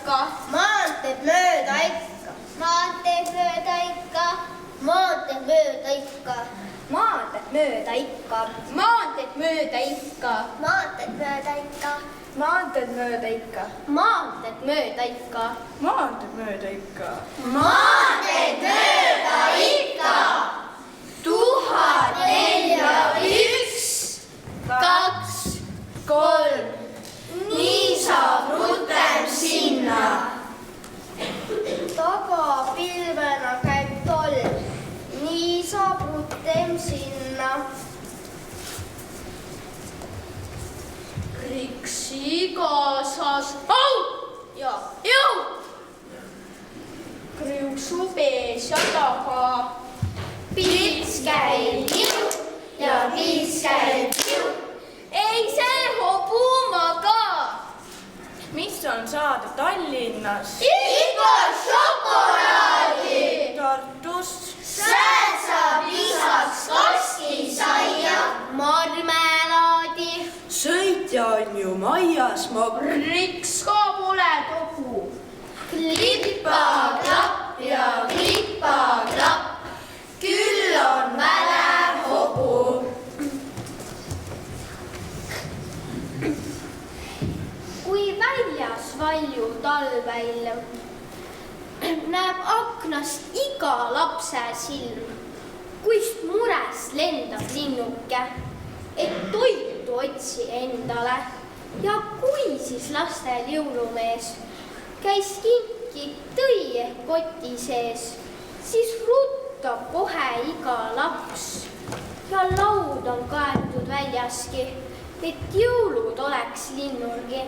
ikka. Maanteed mööda ikka. Maanteed mööda ikka. Maanteed mööda ikka. Maanteed mööda ikka. Maanteed mööda ikka. Maanteed mööda ikka. Maanteed mööda ikka. Maanteed mööda ikka. Maanteed mööda ikka. Maanteed mööda ikka. 1041, 2, 3. Nii saab rutem sinna. Tagapilvena käib tolm. Nii saab rutem sinna. Kriksi kaasas au ja jõu. Kriuksu pees ja taga. Pits käib ju ja pits käib ju. Ei see hobumaga. Mis on saada Tallinnas? Ikka šokolaadi. Tartust? Sääsa lisaks kaskisaia. Marmelaadi. Sõitja on ju Maias Mokk. Kriks ka pole tohu. Klippa-klapp ja klippa-klapp. Küll on välev hobu. Kui väljas valju talve ilm, näeb aknast iga lapse silm, kuist murest lendab linnuke, et toitu otsi endale. Ja kui siis lastel jõulumees käis kinki, tõi ehk koti sees, siis ruttab kohe iga laps. Ja laud on kaetud väljaski, et jõulud oleks linnulgi.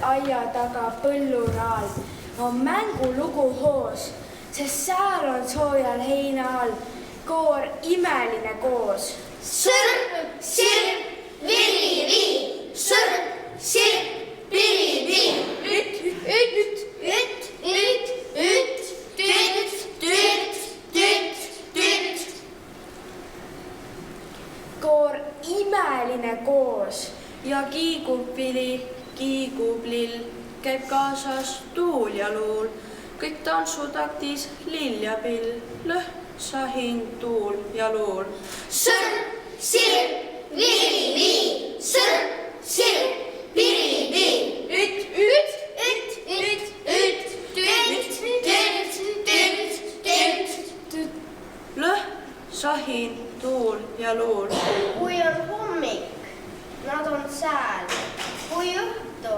Aia taga põlluraal on mängulugu hoos, sest säär on soojal heina all, koor imeline koos. Sirp, sirp, vili, vii, sirp, sirp, vili, vii. Üt, üt, üt, üt, üt, tüt, tüt, tüt, tüt. Koor imeline turvaline koos ja kiigub vili, kiigub lill, käib kaasas tuul ja luul, kõik tantsutaktis lill ja pill, lõh, sahin, tuul ja luul. Sõrm, sirm, vili, vii, sõrm, sirm, vili, vii. Üt, üt, üt, üt, üt, tüt, tüt, tüt, tüt. Lõh, sahin, tuul ja luul. Kui on hommik, nad on sääl, kui õhtu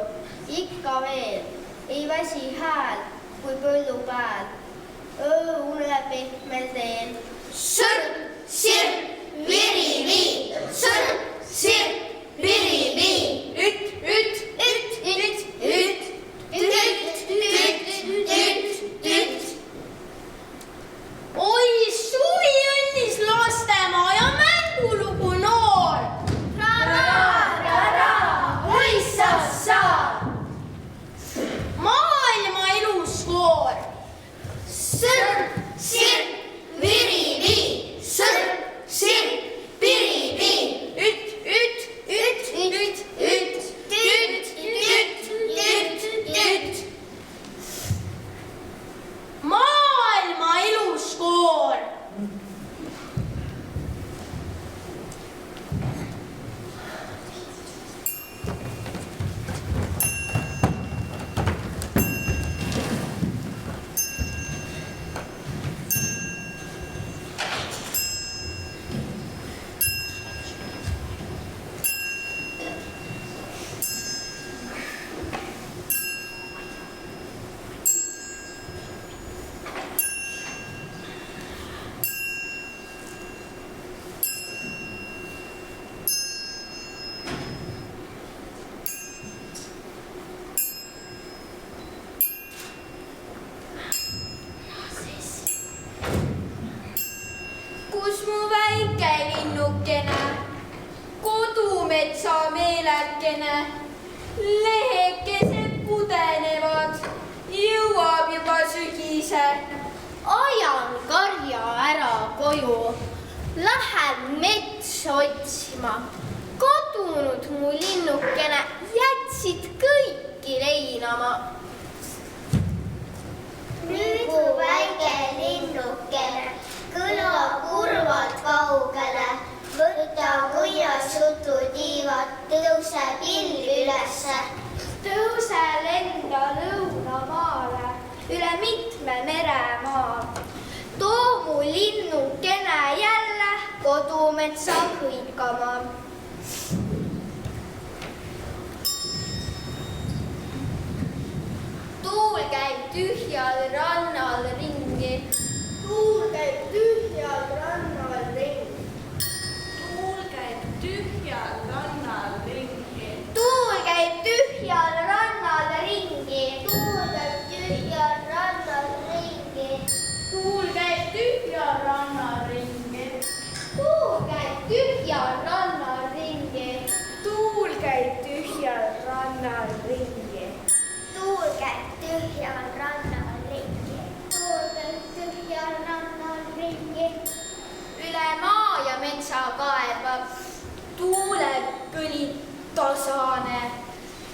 ikka veel ei väsi hääl, kui põllupääl õune pehmel teel. Sõrm, sirm, vili, vii, sõrm, sirm, vili, vii. Üt, üt, üt, üt, üt, tüt, tüt, tüt, tüt. Oi, suvi õnnis lastemaa ja mängulugu noor. Hoissassa! Maailma ilus koor. Sõrm, sirm, vili, vii, sõrm, sirm, vili, vii. Üt, üt, üt, üt, üt, tüt, tüt, tüt, tüt. Maailma ilus koor. Kus mu väike linnukene, kodumetsa meelekene, lehekesed pudenevad, jõuab juba sügise. Ajan karja ära koju, lähen metsa otsima. Kadunud mu linnukene jätsid kõiki leinama. Nüüd mu väike linnukene kõlab kurvalt kaugele, võta muinasjutu tiivad, tõuse pill ülesse. Tõuse lenda lõunamaale, üle mitme meremaa. Too mu linnukene jälle kodumetsa hõikama. Tuul käib tühjal rannal ringi. Tuul käib tühjal rannal ringi. Tuul käib tühjal rannal ringi. Tuul käib tühjal rannal ringi. Tuul käib tühjal rannal ringi. Tuul käib tühjal rannal ringi. Tuul käib tühjal rannal ringi. Tuul käib tühjal rannal ringi. Tuul käib tühjal rannal ringi. Tuul käib tühjal rannal ringi. Üle maa ja metsa kaebab tuulekõli tasane.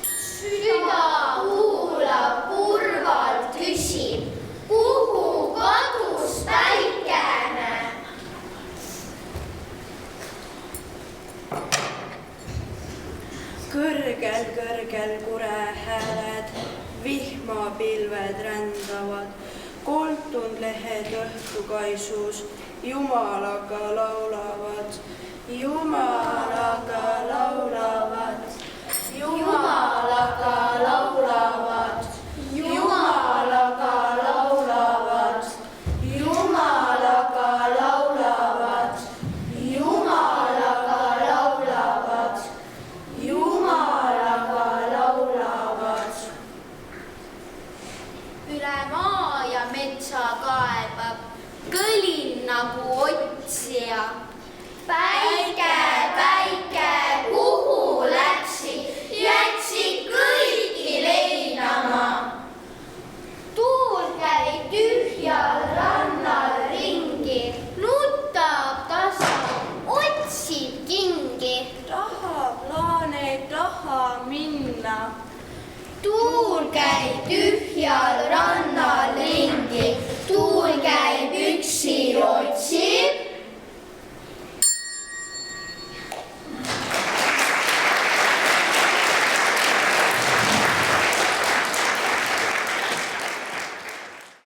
Süda kuulab kurvalt küsib, kuhu kadus päikene. Kõrgel, kõrgel kurehääled, vihmapilved rändavad, koltunud lehed õhtukaisus Jumalaga laulavad, Jumalaga laulavad, Jumalaga laulavad, Jumalaga laulavad, Jumalaga laulavad, Jumalaga laulavad, Jumalaga laulavad. Üle maa ja metsa kaebab, kõlin nagu otsija. Päike, päike, kuhu läksid, jätsid kõiki leinama. Tuul käib tühjal rannal ringi, Nutab tasa, otsib kingi. Raha käib tühjal